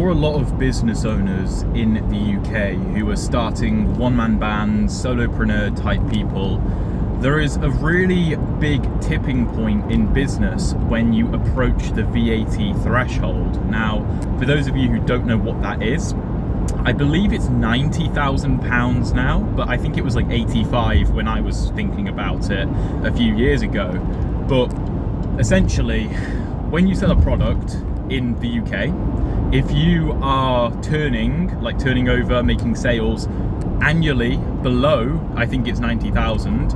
for a lot of business owners in the UK who are starting one-man bands, solopreneur type people, there is a really big tipping point in business when you approach the VAT threshold. Now, for those of you who don't know what that is, I believe it's £90,000 now, but I think it was like 85 when I was thinking about it a few years ago. But essentially, when you sell a product in the UK, if you are turning over, making sales annually below, I think it's 90,000,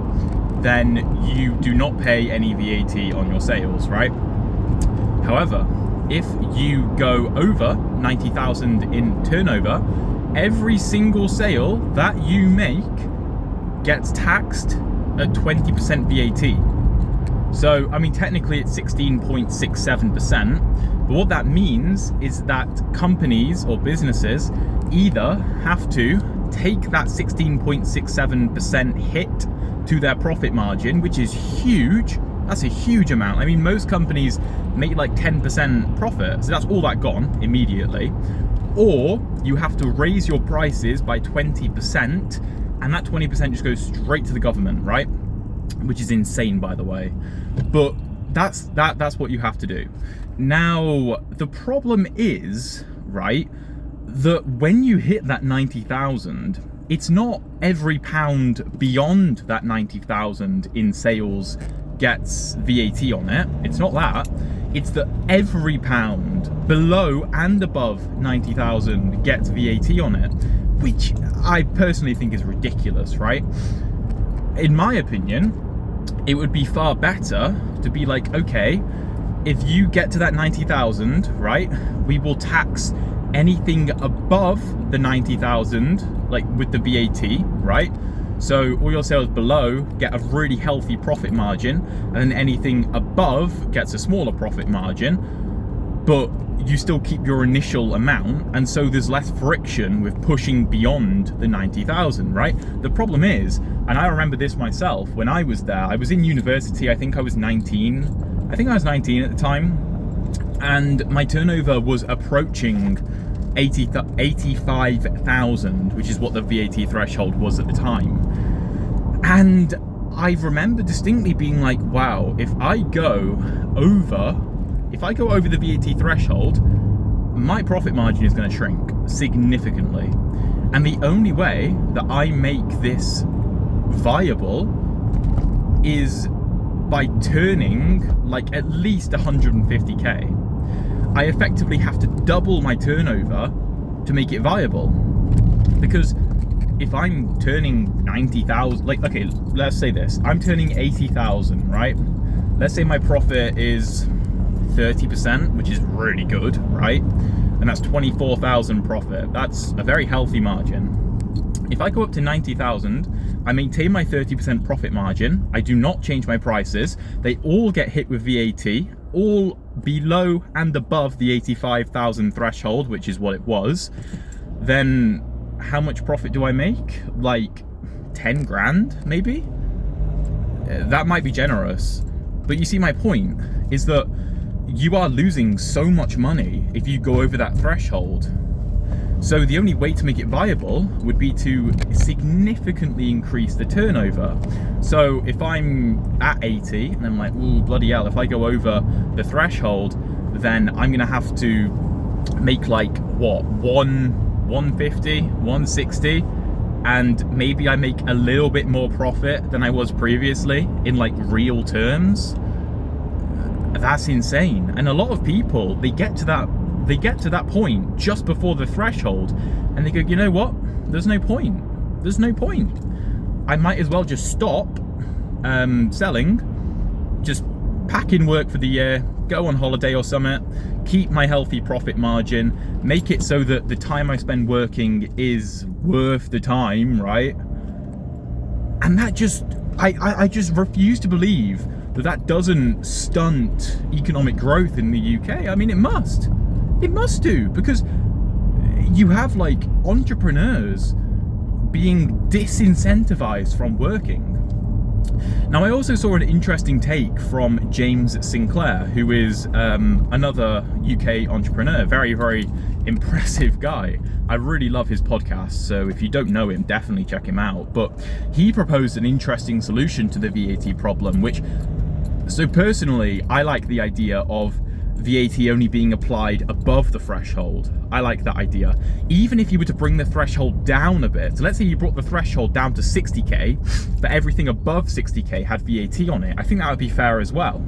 then you do not pay any VAT on your sales, right? However, if you go over 90,000 in turnover, every single sale that you make gets taxed at 20% VAT. So, I mean, technically it's 16.67%, but what that means is that companies or businesses either have to take that 16.67% hit to their profit margin, which is huge. That's a huge amount. I mean, most companies make like 10% profit, so that's all that gone immediately. Or you have to raise your prices by 20%, and that 20% just goes straight to the government, right? Which is insane, by the way. But that's what you have to do. Now, the problem is, right, that when you hit that 90,000, it's not every pound beyond that 90,000 in sales gets VAT on it. It's not that. It's that every pound below and above 90,000 gets VAT on it, which I personally think is ridiculous, right? In my opinion, it would be far better to be like, okay, if you get to that 90,000, right, we will tax anything above the 90,000, like with the VAT, right? So all your sales below get a really healthy profit margin, and then anything above gets a smaller profit margin, but you still keep your initial amount, and so there's less friction with pushing beyond the 90,000, right? The problem is, and I remember this myself, when I was there, I was in university, I think I was 19 at the time, and my turnover was approaching 85,000, which is what the VAT threshold was at the time. And I remember distinctly being like, wow, if I go over the VAT threshold, my profit margin is going to shrink significantly. And the only way that I make this viable is by turning like at least 150k. I effectively have to double my turnover to make it viable. Because if I'm turning 90,000, like, okay, let's say this, I'm turning 80,000, right? Let's say my profit is 30%, which is really good, right? And that's 24,000 profit. That's a very healthy margin. If I go up to 90,000, I maintain my 30% profit margin. I do not change my prices. They all get hit with VAT, all below and above the 85,000 threshold, which is what it was. Then how much profit do I make? Like 10 grand, maybe? That might be generous. But you see, my point is that you are losing so much money if you go over that threshold. So the only way to make it viable would be to significantly increase the turnover. So if I'm at 80 and I'm like, ooh, bloody hell, if I go over the threshold, then I'm gonna have to make like, what, 150, 160, and maybe I make a little bit more profit than I was previously in like real terms. That's insane. And a lot of people, they get to that point just before the threshold, and they go, you know what? There's no point. There's no point. I might as well just stop selling, just pack in work for the year, go on holiday or something, keep my healthy profit margin, make it so that the time I spend working is worth the time, right? And that just, I just refuse to believe that doesn't stunt economic growth in the UK. I mean, it must do, because you have like entrepreneurs being disincentivized from working. Now, I also saw an interesting take from James Sinclair, who is another UK entrepreneur, very, very impressive guy. I really love his podcast, so if you don't know him, definitely check him out. But he proposed an interesting solution to the VAT problem, so personally, I like the idea of VAT only being applied above the threshold. I like that idea. Even if you were to bring the threshold down a bit, so let's say you brought the threshold down to 60k, but everything above 60k had VAT on it, I think that would be fair as well.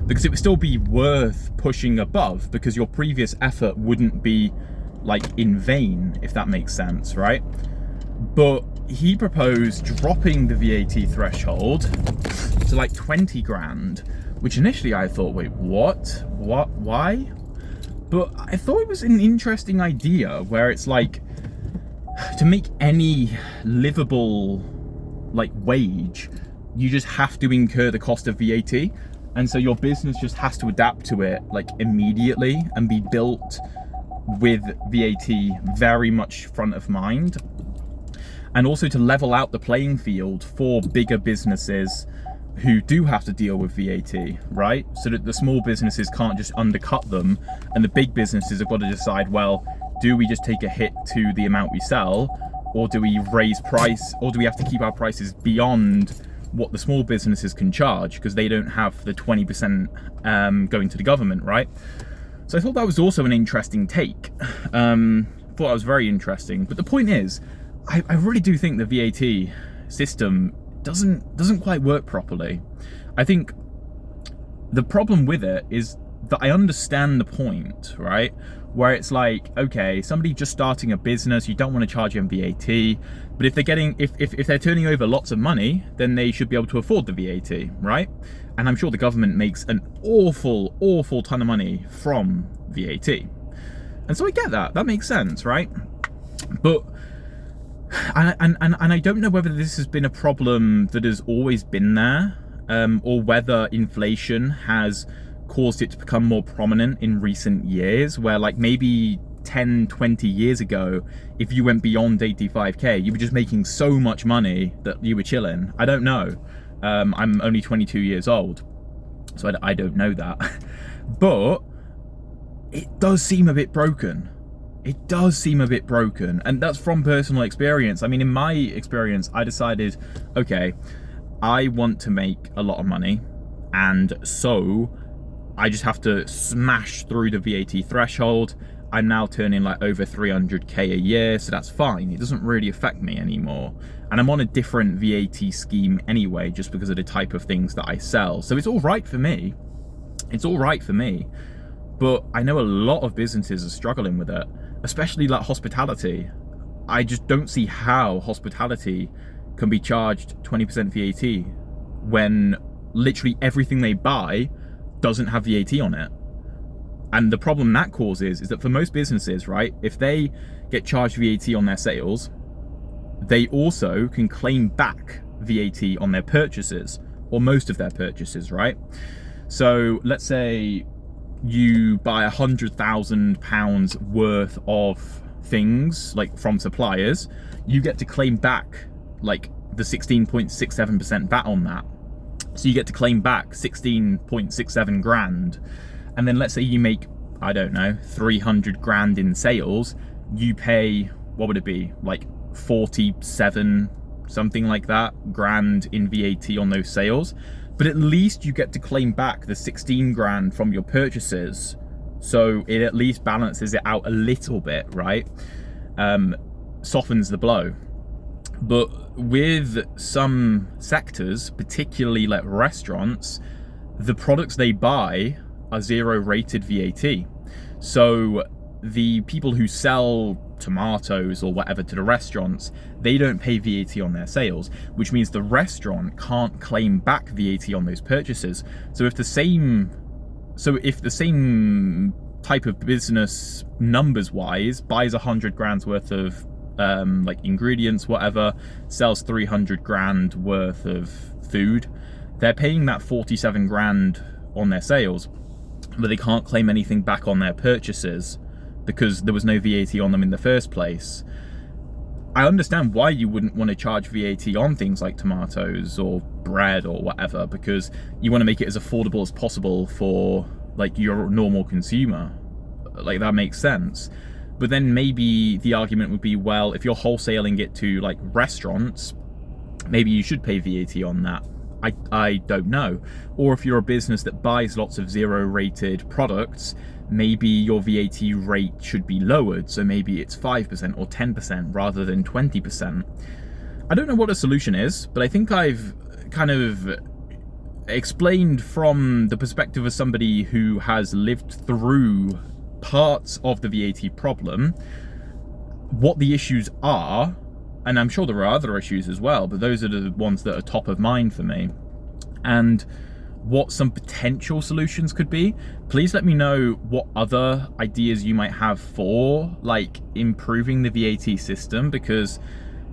Because it would still be worth pushing above, because your previous effort wouldn't be like in vain, if that makes sense, right? But he proposed dropping the VAT threshold to like 20 grand, which initially I thought, wait, what, why? But I thought it was an interesting idea where it's like, to make any livable like wage, you just have to incur the cost of VAT. And so your business just has to adapt to it like immediately and be built with VAT very much front of mind. And also to level out the playing field for bigger businesses who do have to deal with VAT, right? So that the small businesses can't just undercut them, and the big businesses have got to decide, well, do we just take a hit to the amount we sell, or do we raise price, or do we have to keep our prices beyond what the small businesses can charge, because they don't have the 20% going to the government, right? So I thought that was also an interesting take. Thought that was very interesting. But the point is, I really do think the VAT system doesn't quite work properly. I think the problem with it is that I understand the point, right? Where it's like, okay, somebody just starting a business, you don't want to charge them VAT, but if they're getting, if they're turning over lots of money, then they should be able to afford the VAT, right? And I'm sure the government makes an awful ton of money from VAT. And so I get that, that makes sense, right? But and I don't know whether this has been a problem that has always been there, or whether inflation has caused it to become more prominent in recent years, where like maybe 10, 20 years ago, if you went beyond 85k, you were just making so much money that you were chilling. I don't know. I'm only 22 years old, so I don't know that. But it does seem a bit broken. It does seem a bit broken, and that's from personal experience. I mean, in my experience, I decided, okay, I want to make a lot of money, and so I just have to smash through the VAT threshold. I'm now turning like over 300k a year, so that's fine. It doesn't really affect me anymore. And I'm on a different VAT scheme anyway, just because of the type of things that I sell. So it's all right for me. It's all right for me. But I know a lot of businesses are struggling with it, especially like hospitality. I just don't see how hospitality can be charged 20% VAT when literally everything they buy doesn't have VAT on it. And the problem that causes is that for most businesses, right, if they get charged VAT on their sales, they also can claim back VAT on their purchases, or most of their purchases, right? So let's say you buy £100,000 worth of things like from suppliers, you get to claim back like the 16.67% VAT on that. So you get to claim back 16.67 grand. And then let's say you make, I don't know, 300 grand in sales, you pay, what would it be? Like 47, something like that, grand in VAT on those sales. But at least you get to claim back the 16 grand from your purchases. So it at least balances it out a little bit, right? Softens the blow. But with some sectors, particularly like restaurants, the products they buy are zero rated VAT. So the people who sell tomatoes or whatever to the restaurants, they don't pay VAT on their sales, which means the restaurant can't claim back VAT on those purchases. So if the same type of business, numbers wise, buys 100 grand's worth of like ingredients, whatever, sells 300 grand worth of food, they're paying that 47 grand on their sales, but they can't claim anything back on their purchases because there was no VAT on them in the first place. I understand why you wouldn't want to charge VAT on things like tomatoes or bread or whatever, because you want to make it as affordable as possible for like your normal consumer. Like, that makes sense. But then maybe the argument would be, well, if you're wholesaling it to like restaurants, maybe you should pay VAT on that. I don't know. Or if you're a business that buys lots of zero rated products, maybe your VAT rate should be lowered. So maybe it's 5% or 10% rather than 20%. I don't know what the solution is, but I think I've kind of explained from the perspective of somebody who has lived through parts of the VAT problem what the issues are. And I'm sure there are other issues as well, but those are the ones that are top of mind for me. And what some potential solutions could be. Please let me know what other ideas you might have for like improving the VAT system, because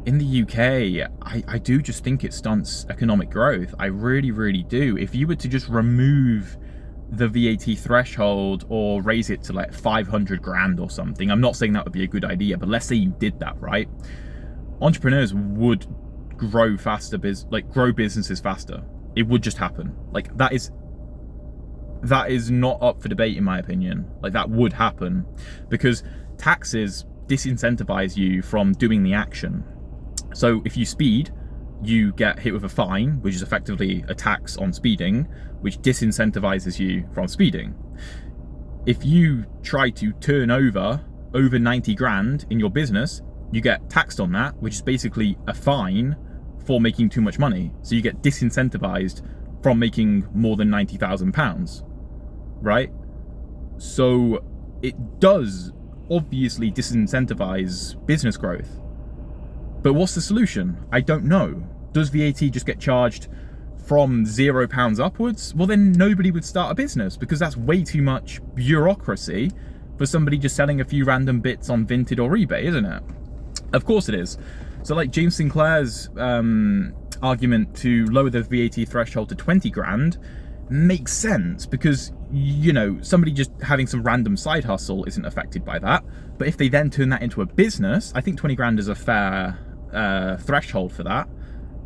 in the UK, I do just think it stunts economic growth. I really, really do. If you were to just remove the VAT threshold or raise it to like 500 grand or something, I'm not saying that would be a good idea, but let's say you did that, right? Entrepreneurs would grow faster, grow businesses faster. It would just happen. Like, that is not up for debate in my opinion. Like, that would happen because taxes disincentivize you from doing the action. So if you speed, you get hit with a fine, which is effectively a tax on speeding, which disincentivizes you from speeding. If you try to turn over 90 grand in your business, you get taxed on that, which is basically a fine for making too much money. So you get disincentivized from making more than £90,000, right? So it does obviously disincentivize business growth. But what's the solution? I don't know. Does VAT just get charged from £0 upwards? Well, then nobody would start a business, because that's way too much bureaucracy for somebody just selling a few random bits on Vinted or eBay, isn't it? Of course it is. So like James Sinclair's argument to lower the VAT threshold to 20 grand makes sense, because, you know, somebody just having some random side hustle isn't affected by that. But if they then turn that into a business, I think 20 grand is a fair threshold for that.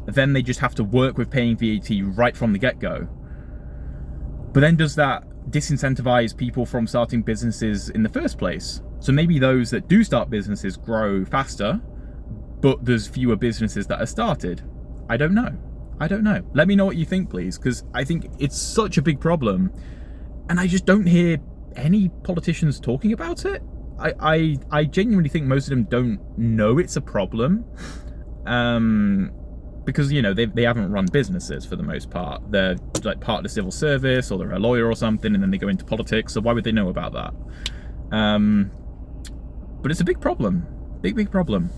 Then they just have to work with paying VAT right from the get-go. But then does that disincentivize people from starting businesses in the first place? So maybe those that do start businesses grow faster, but there's fewer businesses that are started. I don't know. Let me know what you think, please, because I think it's such a big problem, and I just don't hear any politicians talking about it. I genuinely think most of them don't know it's a problem, because, you know, they haven't run businesses for the most part. They're like part of the civil service, or they're a lawyer or something, and then they go into politics. So why would they know about that? But it's a big problem. Big problem.